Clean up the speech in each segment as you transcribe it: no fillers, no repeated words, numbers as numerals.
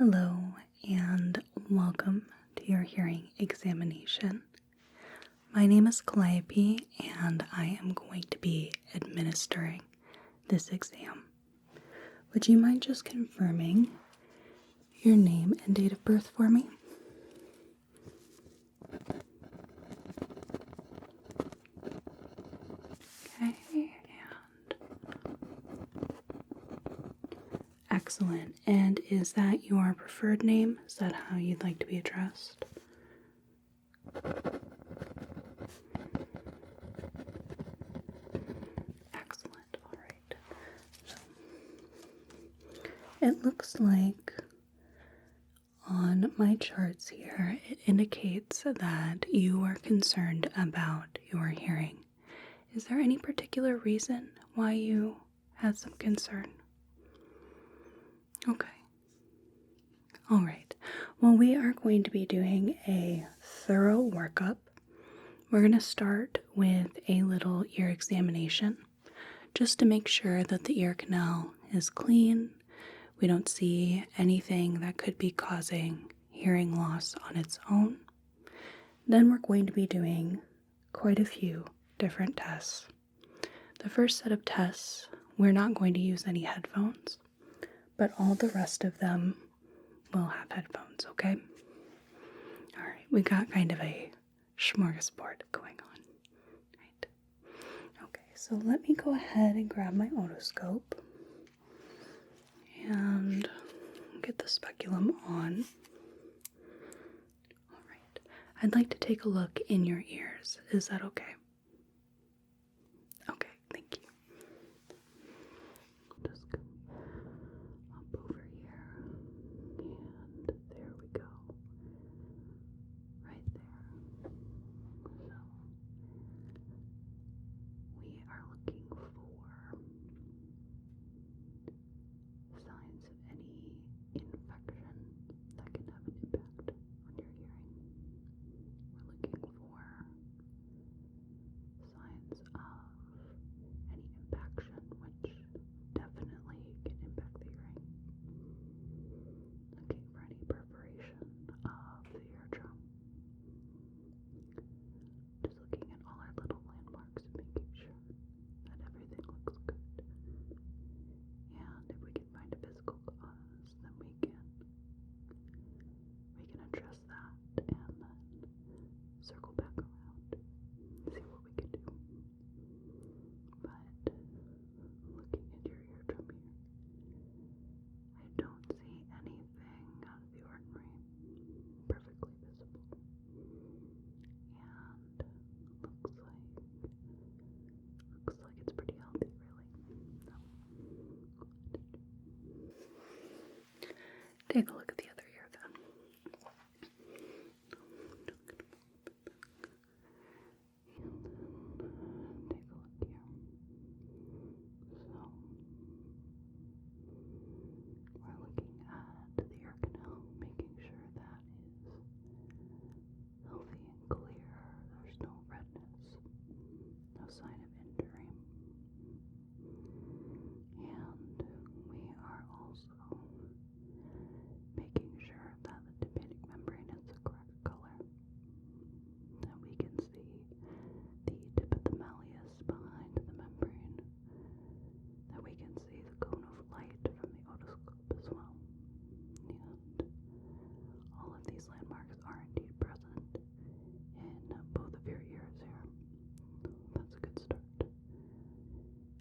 Hello and welcome to your hearing examination. My name is Calliope and I am going to be administering this exam. Would you mind just confirming your name and date of birth for me? Okay, and excellent. And is that your preferred name? Is that how you'd like to be addressed? Excellent. All right. So, it looks like on my charts here, it indicates that you are concerned about your hearing. Is there any particular reason why you had some concern? Okay. All right. Well, we are going to be doing a thorough workup. We're going to start with a little ear examination just to make sure that the ear canal is clean. We don't see anything that could be causing hearing loss on its own. Then we're going to be doing quite a few different tests. The first set of tests, we're not going to use any headphones, but all the rest of them will have headphones, okay? All right, we got kind of a smorgasbord going on, right? Okay, so let me go ahead and grab my otoscope and get the speculum on. All right, I'd like to take a look in your ears. Is that okay? Okay, thank you. Just go up over here, and there we go. Right there. So, we are looking for signs of any infection that can have an impact on your hearing. We're looking for signs of any impaction, which definitely can impact the hearing. Looking for any perforation of the eardrum. Just looking at all our little landmarks and making sure that everything looks good. And if we can find a physical cause, then we can address that and then circle back around, see what we can do. But looking at your eardrum here, I don't see anything out of the ordinary, perfectly visible, and looks like it's pretty healthy, really. So, take a look at the other ear then. Take a look here. So, we're looking at the ear canal, making sure that is healthy and clear. There's no redness, no sign of injury. And we are also making sure that the tympanic membrane is the correct color, that we can see the tip of the malleus behind the membrane, that we can see the cone of light from the otoscope as well. And all of these landmarks are indeed present in both of your ears here. That's a good start.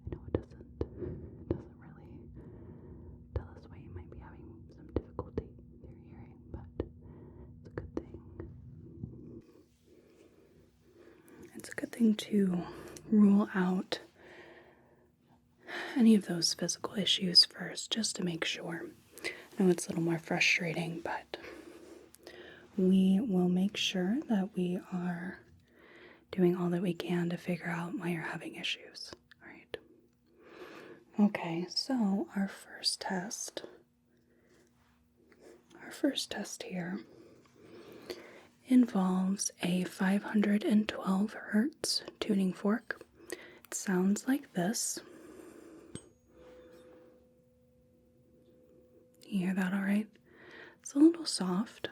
I know it doesn't really tell us why you might be having some difficulty with your hearing, but it's a good thing. It's a good thing to rule out any of those physical issues first, just to make sure. I know it's a little more frustrating, but we will make sure that we are doing all that we can to figure out why you're having issues. All right. Okay, so our first test here involves a 512 hertz tuning fork. It sounds like this. You hear that all right? It's a little soft.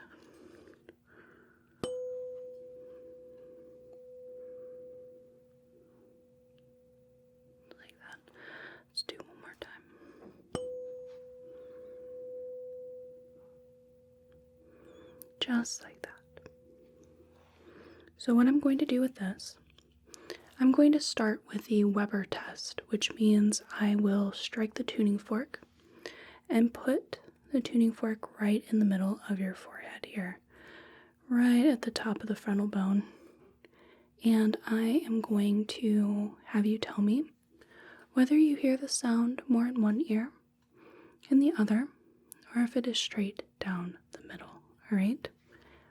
Like that. Let's do one more time. Just like that. So what I'm going to do with this, I'm going to start with the Weber test, which means I will strike the tuning fork and put the tuning fork right in the middle of your forehead here, right at the top of the frontal bone. And I am going to have you tell me whether you hear the sound more in one ear, in the other, or if it is straight down the middle. All right?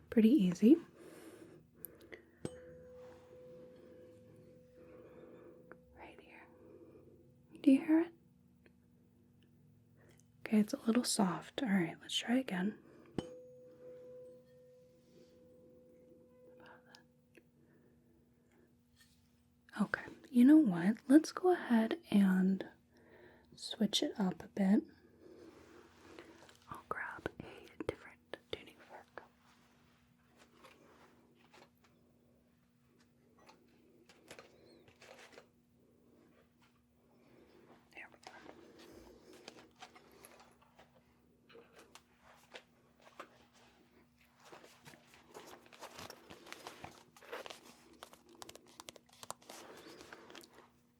Pretty easy. Right here. Do you hear it? Okay, it's a little soft. All right, let's try again. Okay, you know what? Let's go ahead and switch it up a bit. I'll grab a different tuning fork. There we go.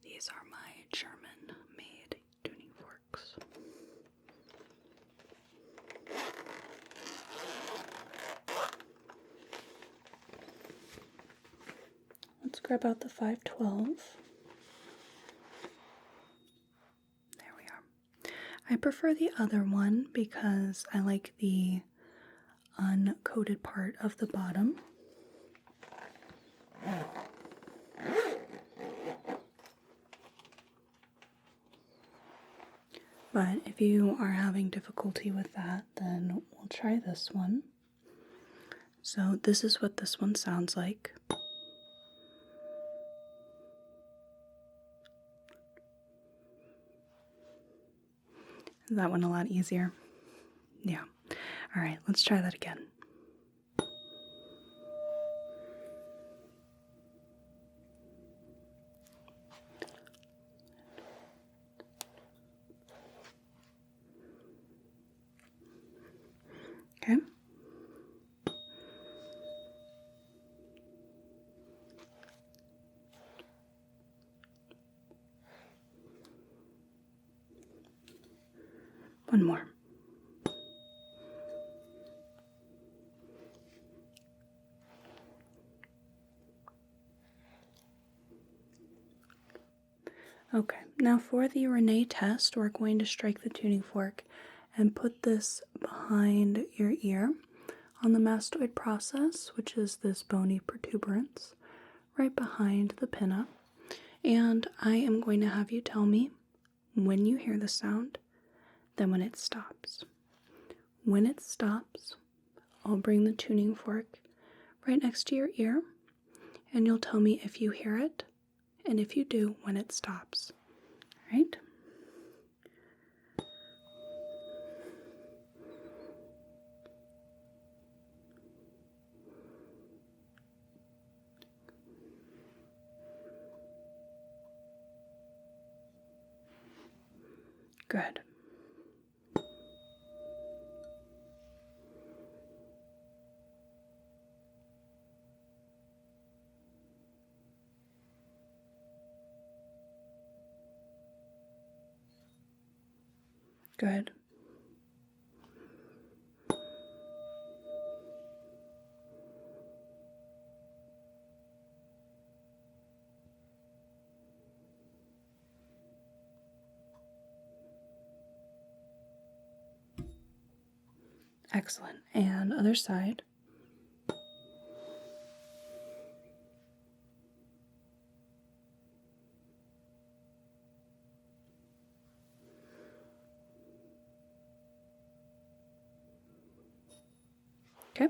These are my German-made tuning forks. Let's grab out the 512. There we are. I prefer the other one because I like the uncoated part of the bottom. But if you are having difficulty with that, then we'll try this one. So this is what this one sounds like. Is that one a lot easier? Yeah. All right, let's try that again. Okay. One more. Okay, now for the Rinne test, we're going to strike the tuning fork and put this behind your ear on the mastoid process, which is this bony protuberance right behind the pinna. And I am going to have you tell me when you hear the sound, then when it stops. When it stops, I'll bring the tuning fork right next to your ear, and you'll tell me if you hear it, and if you do, when it stops. All right? Good. Good. Excellent. And other side. Okay.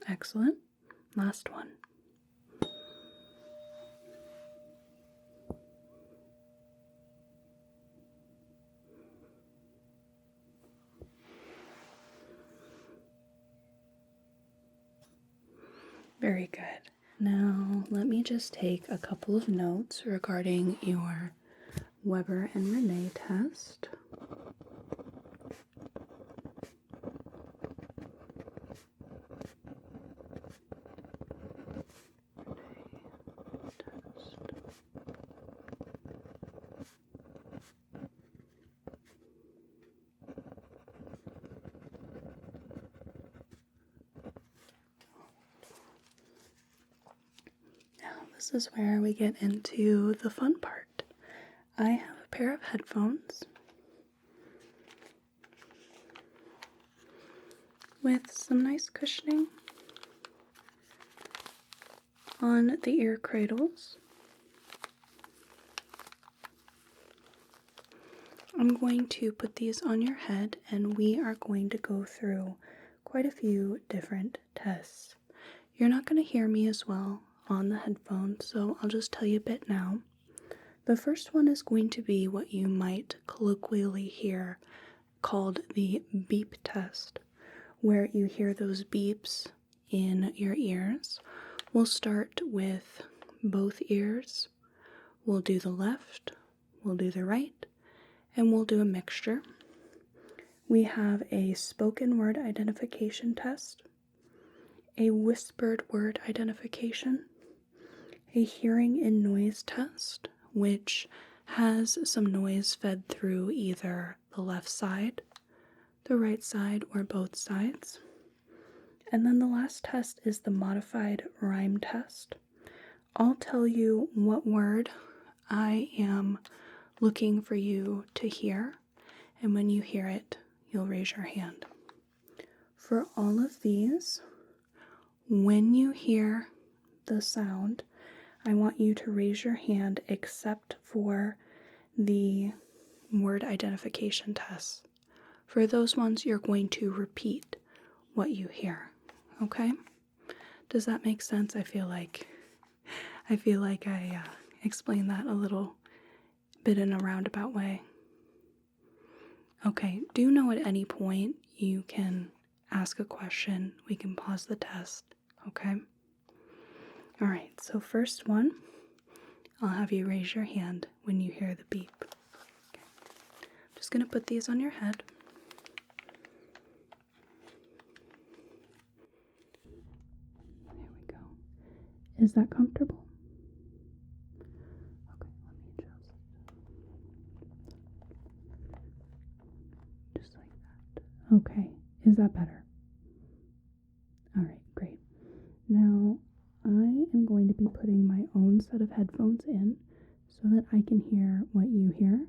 Excellent. Last one. Very good. Now, let me just take a couple of notes regarding your Weber and Rinne test. This is where we get into the fun part. I have a pair of headphones with some nice cushioning on the ear cradles. I'm going to put these on your head and we are going to go through quite a few different tests. You're not going to hear me as well on the headphones, so I'll just tell you a bit now. The first one is going to be what you might colloquially hear called the beep test, where you hear those beeps in your ears. We'll start with both ears. We'll do the left, we'll do the right, and we'll do a mixture. We have a spoken word identification test, a whispered word identification, a hearing and noise test, which has some noise fed through either the left side, the right side, or both sides. And then the last test is the modified rhyme test. I'll tell you what word I am looking for you to hear, and when you hear it, you'll raise your hand. For all of these, when you hear the sound, I want you to raise your hand except for the word identification tests. For those ones, you're going to repeat what you hear, okay? Does that make sense? I feel like I explained that a little bit in a roundabout way. Okay, do know at any point you can ask a question. We can pause the test, okay? All right, so first one, I'll have you raise your hand when you hear the beep. Okay. I'm just going to put these on your head. There we go. Is that comfortable? Okay, let me adjust. Just like that. Okay, is that better? All right, great. Now, I am going to be putting my own set of headphones in so that I can hear what you hear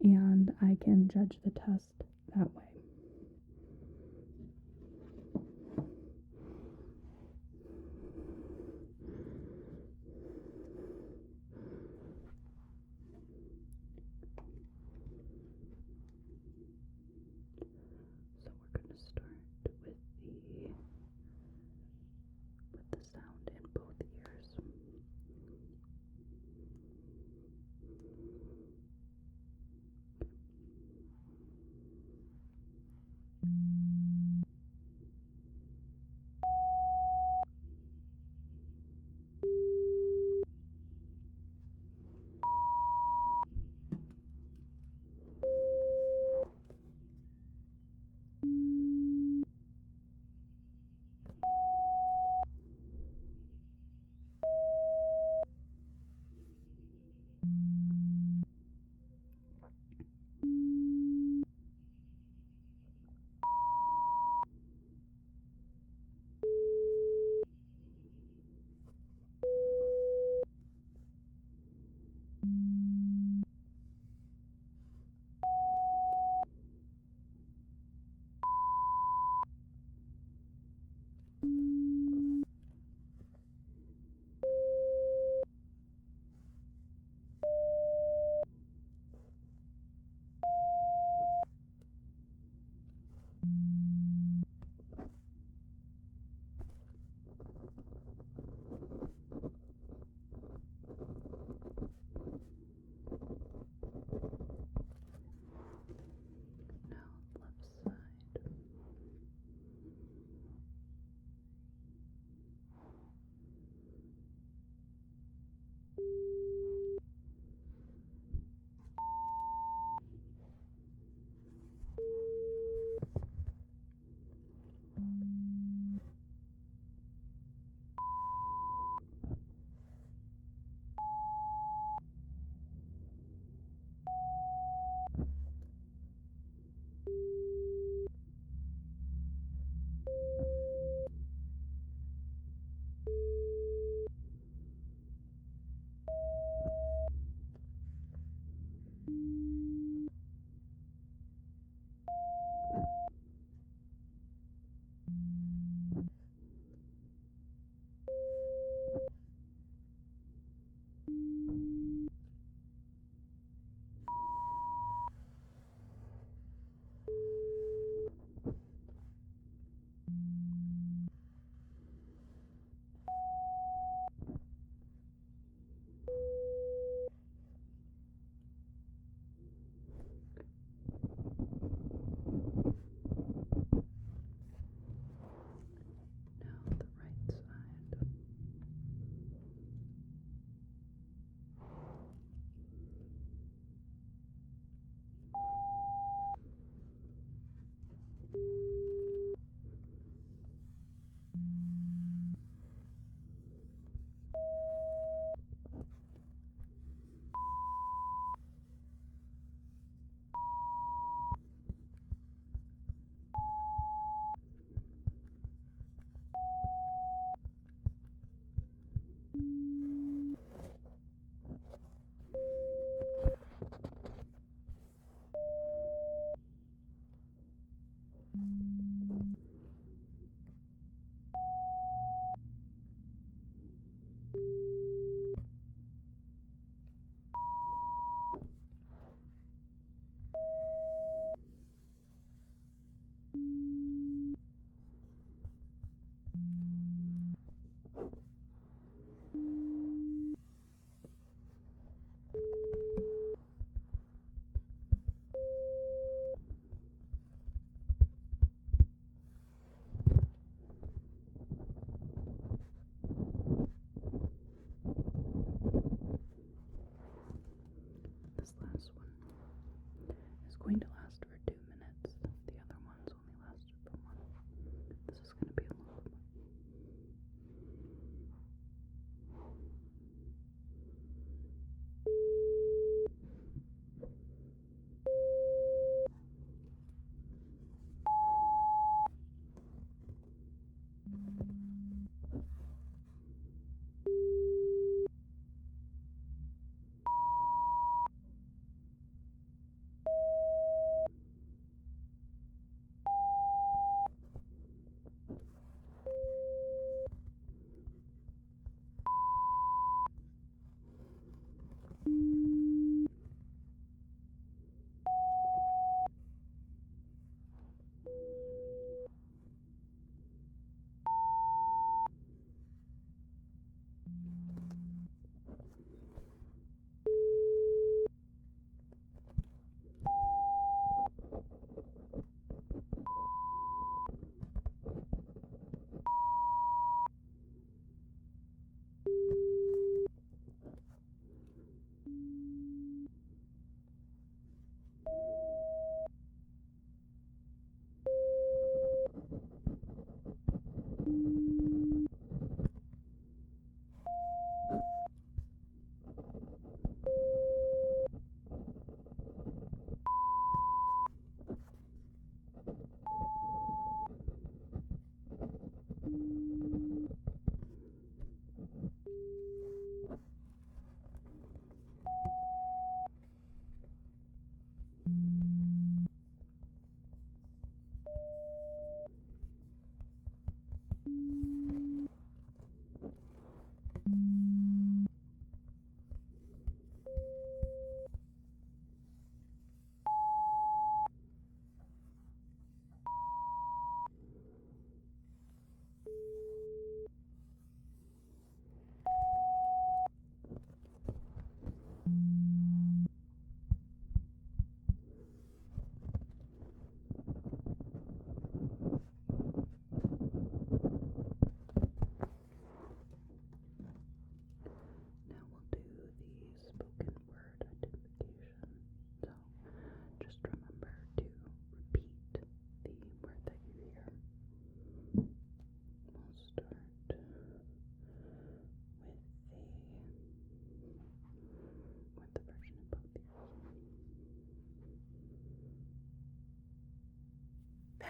and I can judge the test that way. So we're going to start with the sound in both ears.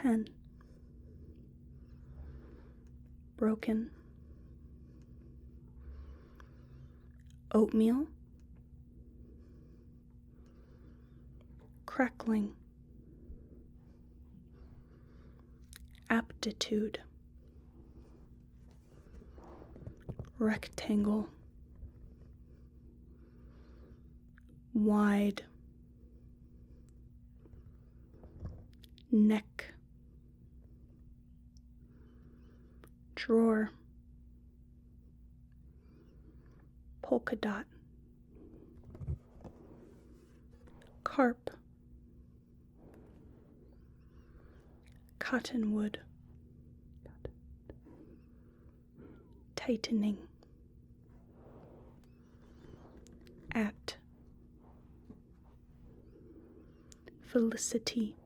Pen, broken, oatmeal, crackling, aptitude, rectangle, wide, neck, drawer, polka dot, carp, cottonwood, tightening, at, felicity,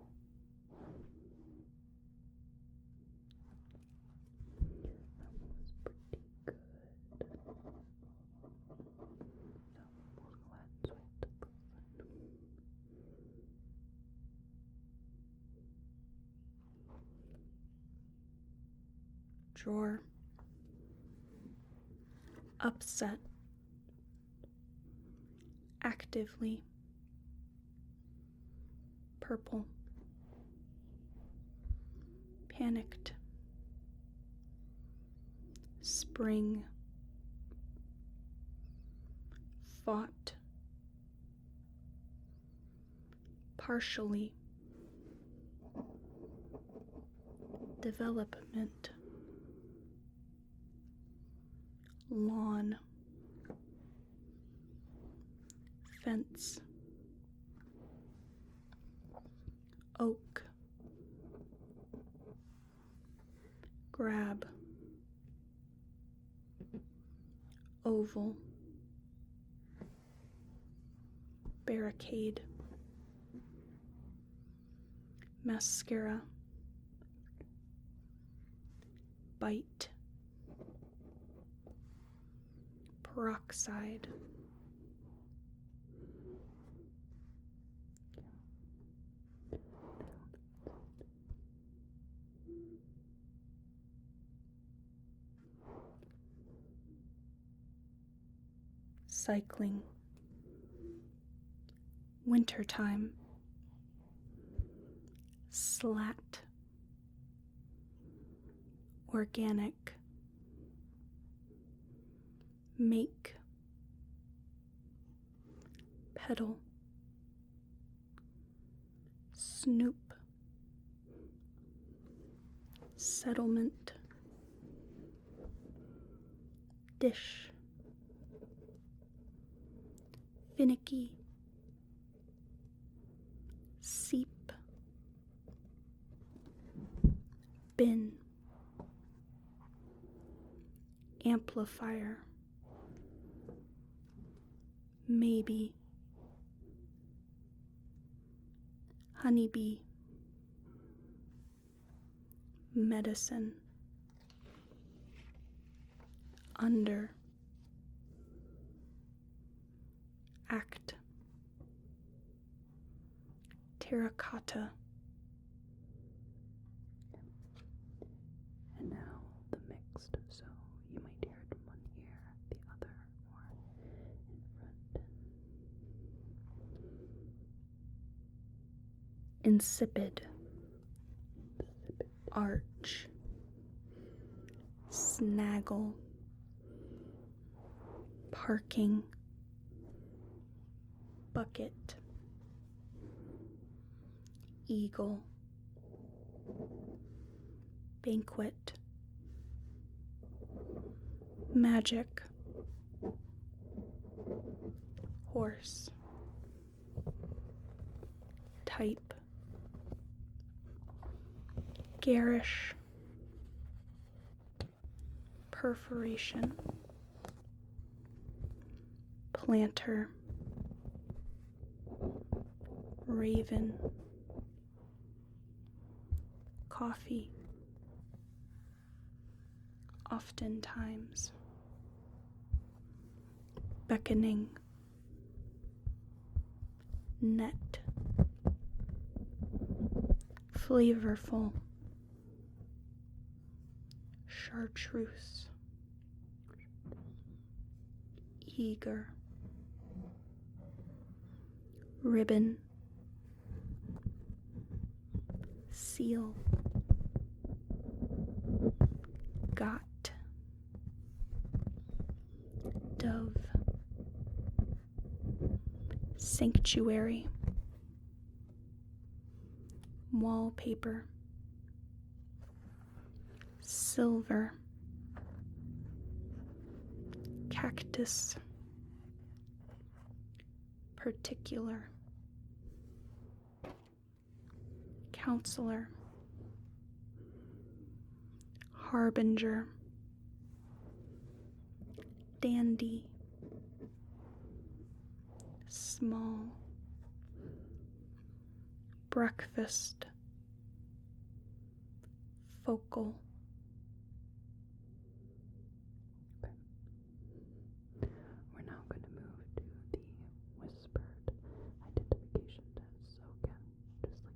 drawer, upset, actively, purple, panicked, spring, fought, partially, development, lawn, fence, oak, grab, oval, barricade, mascara, bite, peroxide, cycling, wintertime, slat, organic, make, pedal, snoop, settlement, dish, finicky, seep, bin, amplifier, maybe, honeybee, medicine, under, act, terracotta. And now the mixed, so you might hear it in one ear, the other more in front. Insipid, arch, snaggle, parking, bucket, eagle, banquet, magic, horse, type, garish, perforation, planter, raven, coffee, oftentimes, beckoning, net, flavorful, chartreuse, eager, ribbon, seal, got, dove, sanctuary, wallpaper, silver, cactus, particular, counselor, harbinger, dandy, small, breakfast, focal. We're now going to move to the whispered identification test. So again,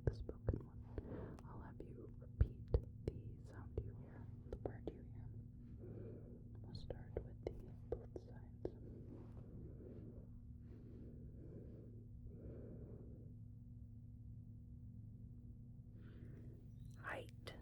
just like the spoken one, I'll have you repeat the sound you hear, the word you hear. We'll start with the both sides. Height,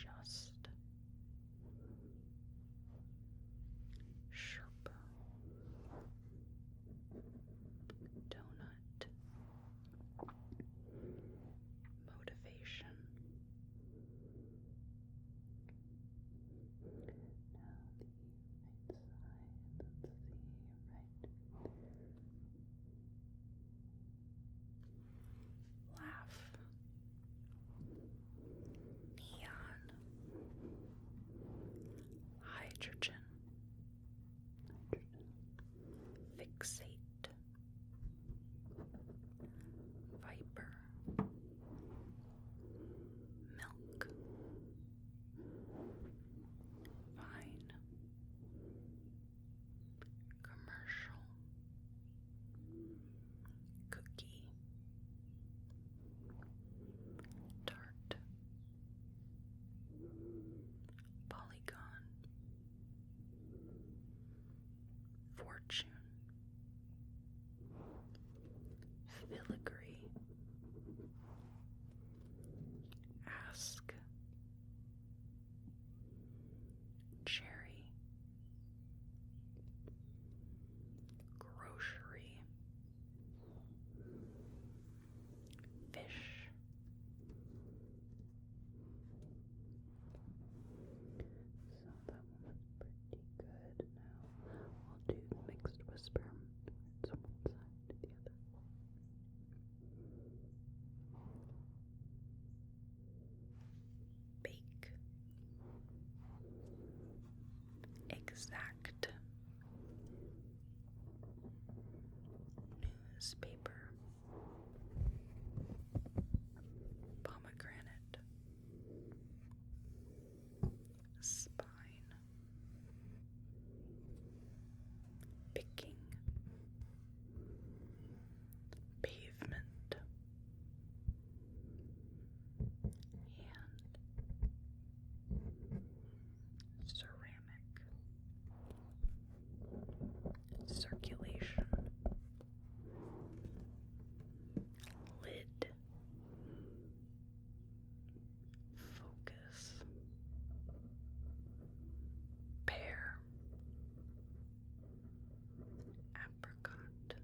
Just. Sherpa. Donut. Motivation. Now the right side, let's see, right. Laugh. Neon. Hydrogen. Fixate. Viper. Milk. Vine. Commercial. Cookie. Tart. Polygon. Fortune. Filigree. Ask. Cherry. Grocery. Fish. So that one was pretty good. Now we'll do mixed whisper. So one side to the other. Bake. Exact. Newspaper. Pomegranate. Spine. Picking. Pavement. Hand. Ceramic. Circulation. Lid. Focus. Pear. Apricot.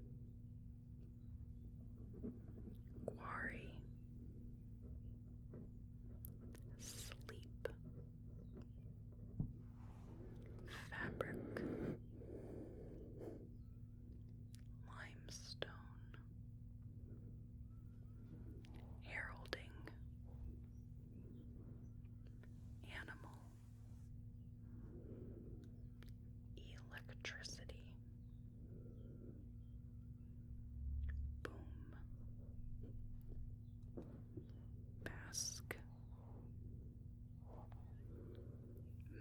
Quarry. Sleep. Fabric. Limestone. Heralding. Animal. Electricity. Boom. Bask.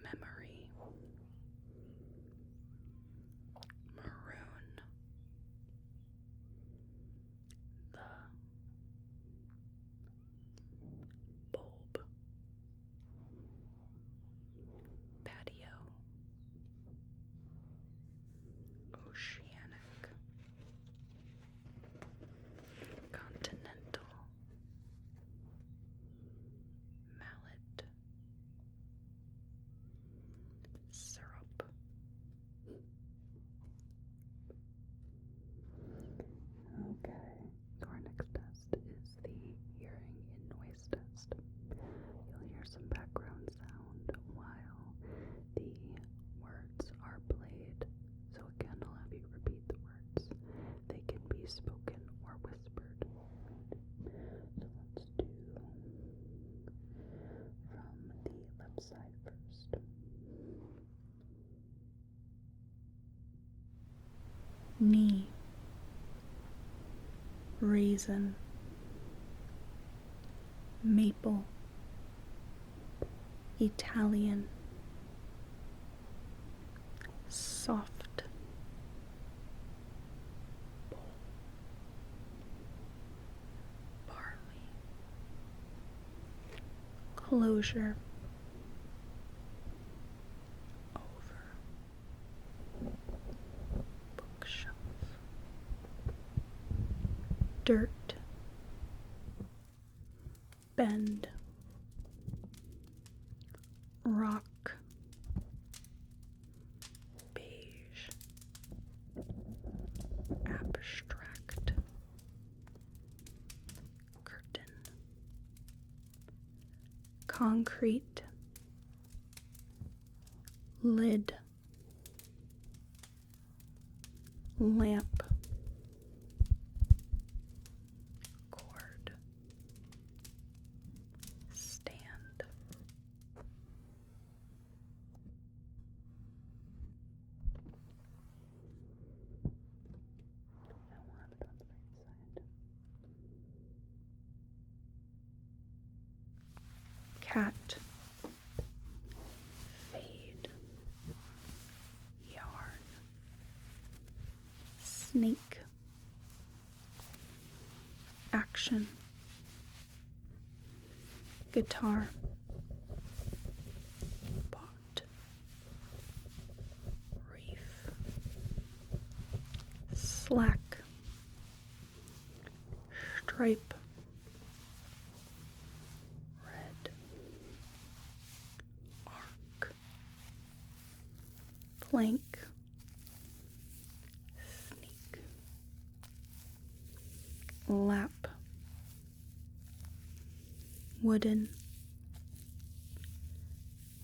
Memory. Maroon. The. Bulb. Patio. Oceanic. Continental. Mallet. Syrup. Okay, so our next test is the hearing and noise test. You'll hear some background sound while the words are played. So again, I'll have you repeat the words. They can be spoken or whispered. So let's do from the left side first. Knee. Raisin. Maple. Italian. Soft. Barley. Closure. Over. Bookshelf. Dirt. Bend. concrete, lid, lamp, cord, stand. Cat, fade, yarn, snake, action, guitar, pot, reef, slack, stripe, red, arc, plank, sneak, lap, wooden,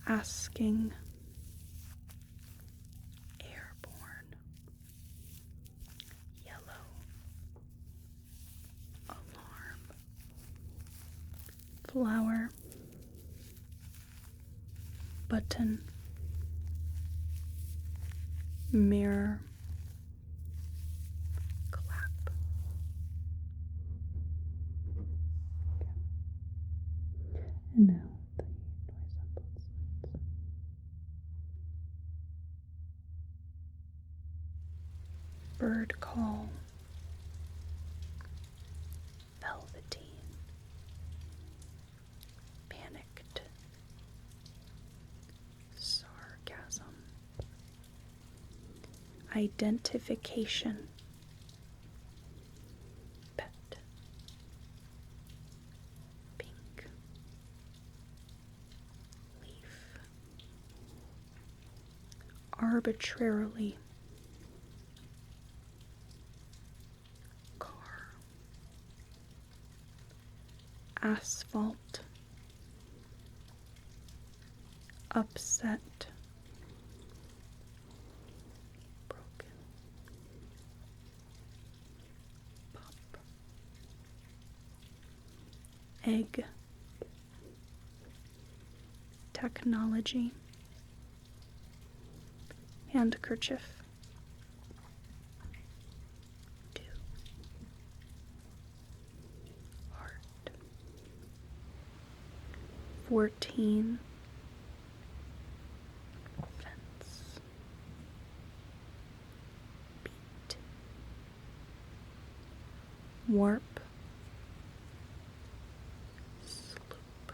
asking, airborne, yellow, alarm, flower, button, mirror, clap. And now the noise on both sides. Bird call, velveteen, panicked, sarcasm, identification, pet, pink, leaf, arbitrarily, car, asphalt, upset, broken, pop, egg, technology, handkerchief, do, heart, 14, fence, beat, warp, sloop,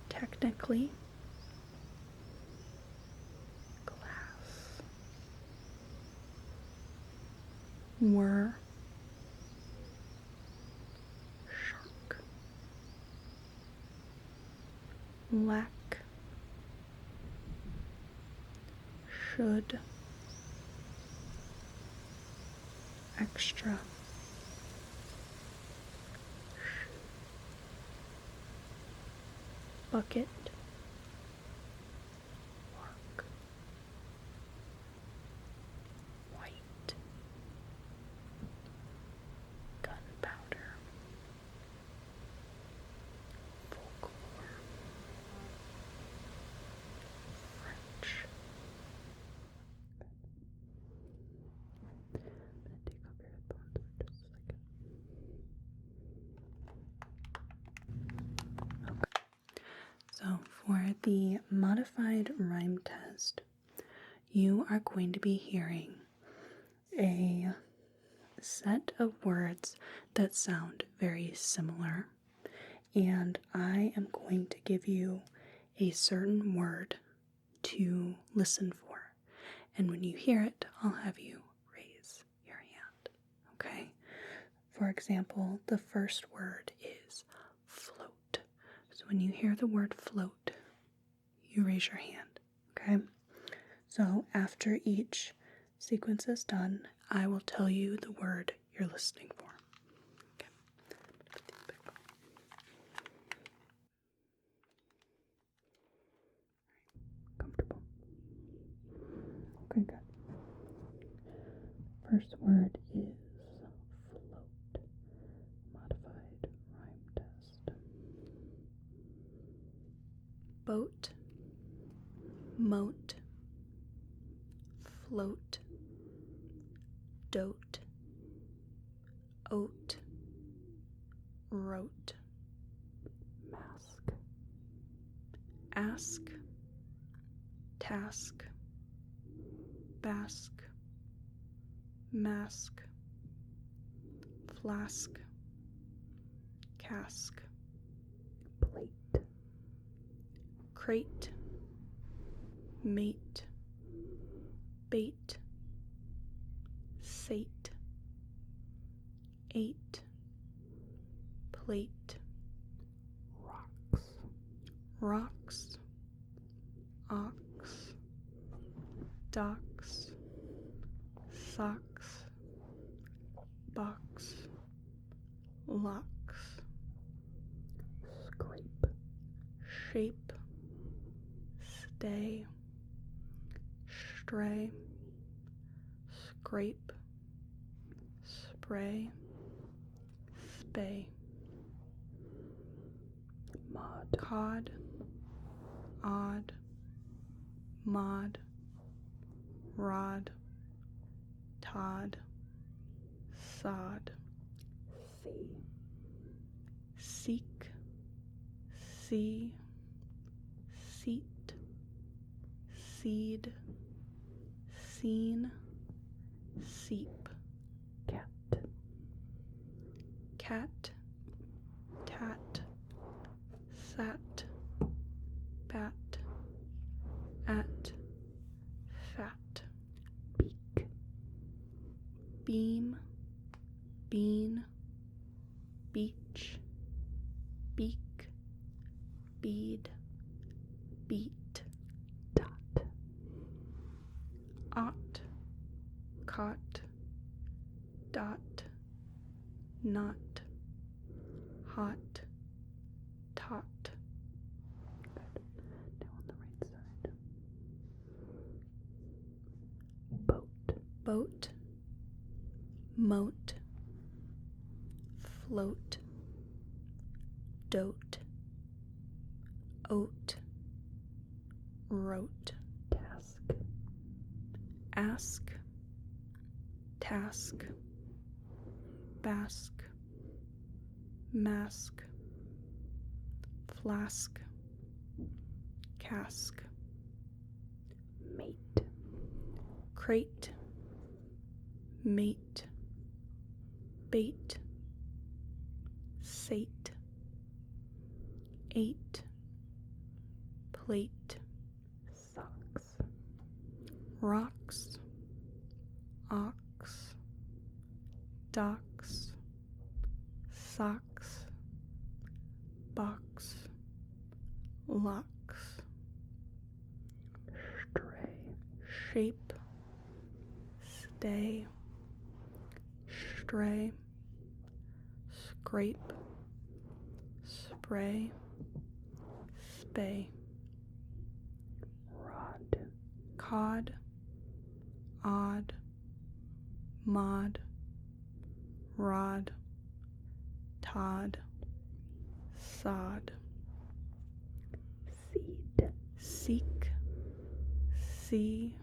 technically, glass, were, shark, lack, should, extra, bucket, work, white, gunpowder, folklore, French. So for the modified rhyme test, you are going to be hearing a set of words that sound very similar, and I am going to give you a certain word to listen for, and when you hear it, I'll have you raise your hand, okay? For example, the first word is float. So when you hear the word float, you raise your hand, okay? So after each sequence is done, I will tell you the word you're listening for. Okay. Okay, good. First word is float. Modified rhyme test. Boat, moat, float, dote, oat, wrote. Mask. Ask, task, bask, mask, flask, cask. Plate. Crate, mate, bait, sate, ate, plate. Rocks. Rocks, ox, docks, socks, box, locks. Scrape. Shape, stay, stray, scrape, spray, spay. Mod. Cod, odd, mod, rod, Todd, sod. See. Seek, see, seat, seed, seen, seep. Cat. Cat, tat, sat, bat, at, fat. Beak. Beam, bean, beach, beak, bead, beat. Dot. Ought, caught, dot, not, hot, tot. Good. Now on the right side. Boat. Boat, moat, float, dote, oat, wrote. Task. Ask, task, bask, mask, flask, cask. Mate. Crate, mate, bait, sate, ate, plate. Socks. Rocks, ox, docks, socks, box, locks. Stray. Shape, stay, stray, scrape, spray, spay. Rod. Cod, odd, mod, rod, Todd, sod. Seed. Seek, see,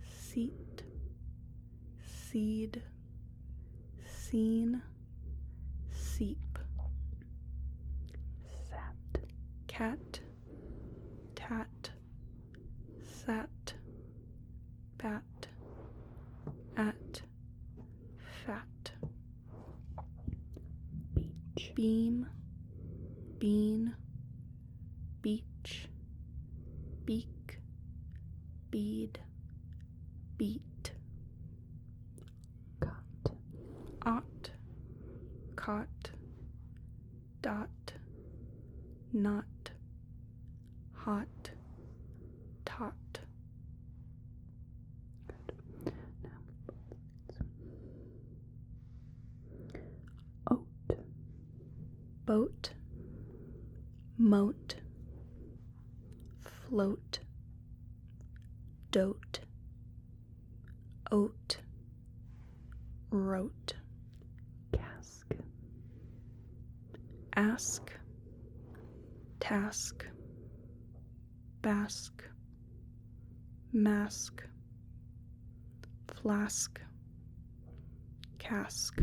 seat, seed, seen, seep. Sat. Cat, tat, sat, bat, at, fat. Beach. Beam, bean, beach, beak, bead, beat. Cot. Ought, caught, dot, not, hot, tot. Good. Now. Oat. Boat, moat, float, dote, oat, rote, cask, ask, task, bask, mask, flask, cask,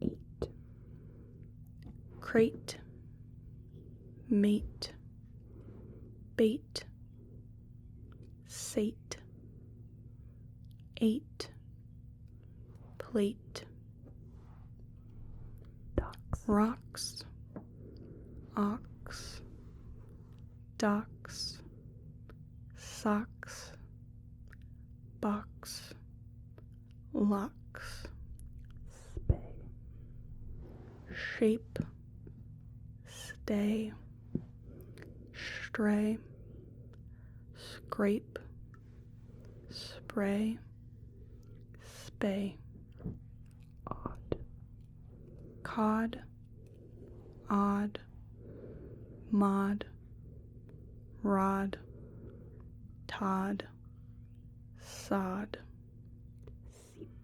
8, crate, mate, bait, sate, 8, plate, docks, rocks, ox, docks, socks, box, locks, spay, shape, stay, stray, scrape, spray, spay, odd, cod, odd, mod, rod, Todd, sod, seep,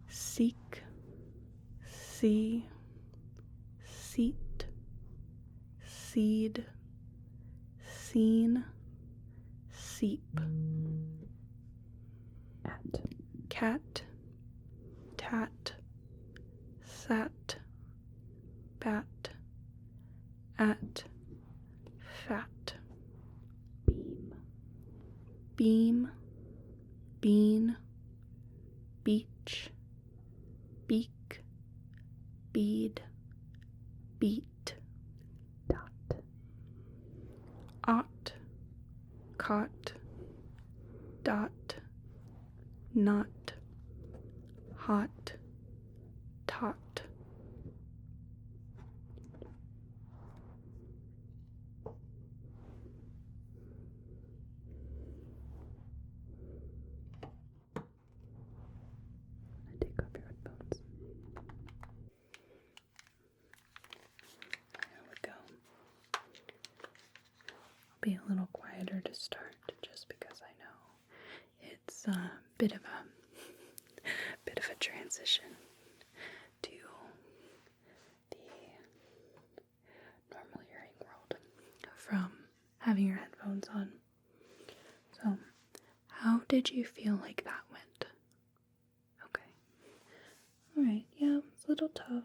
seek, see, seat, seed, seen, seep, at, cat, tat, sat, bat, at, fat, beam, beam, bean, beach, beak, bead, beat, dot, ought, caught, dot, not, hot, tot. take off your headphones. There we go. I'll be a little quieter to start just because I know it's a bit of a transition to the normal hearing world from having your headphones on. So, how did you feel like that went? Okay. Alright, yeah, it's a little tough.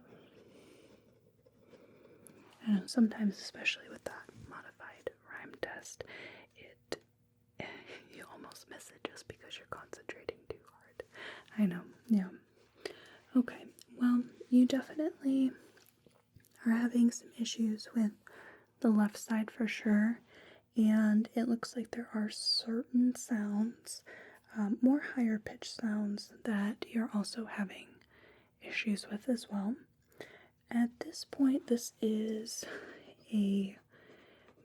I know, sometimes, especially with that modified rhyme test, you almost miss it just because you're concentrating too hard. I know, yeah. Okay, well, you definitely are having some issues with the left side for sure, and it looks like there are certain sounds, more higher pitched sounds, that you're also having issues with as well. At this point, this is a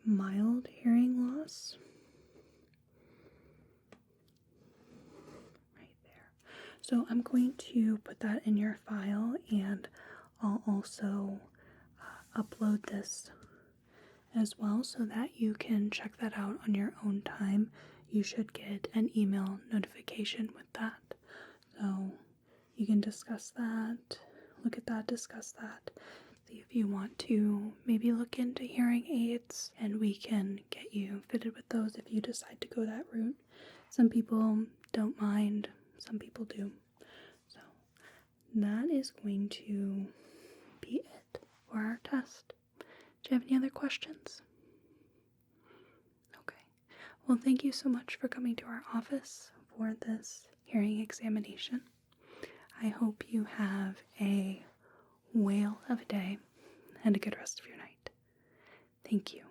mild hearing loss. Right there. So I'm going to put that in your file, and I'll also upload this as well so that you can check that out on your own time. You should get an email notification with that. So you can discuss that, look at that, discuss that. See if you want to maybe look into hearing aids, and we can get you fitted with those if you decide to go that route. Some people don't mind, some people do. So that is going to be it for our test. Do you have any other questions? Okay. Well, thank you so much for coming to our office for this hearing examination. I hope you have a whale of a day and a good rest of your night. Thank you.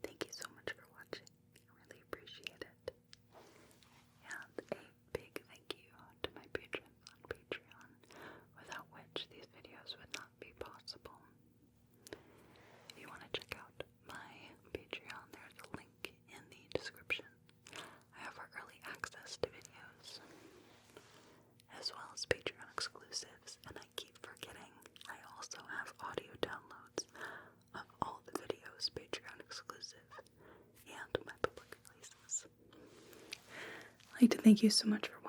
Thank you so much for watching. I really appreciate it. And a big thank you to my patrons on Patreon, without which these videos would not be possible. If you want to check out my Patreon, there's a link in the description. I offer early access to videos, as well as Patreon exclusives, and I keep forgetting I also have audio I'd like to thank you so much for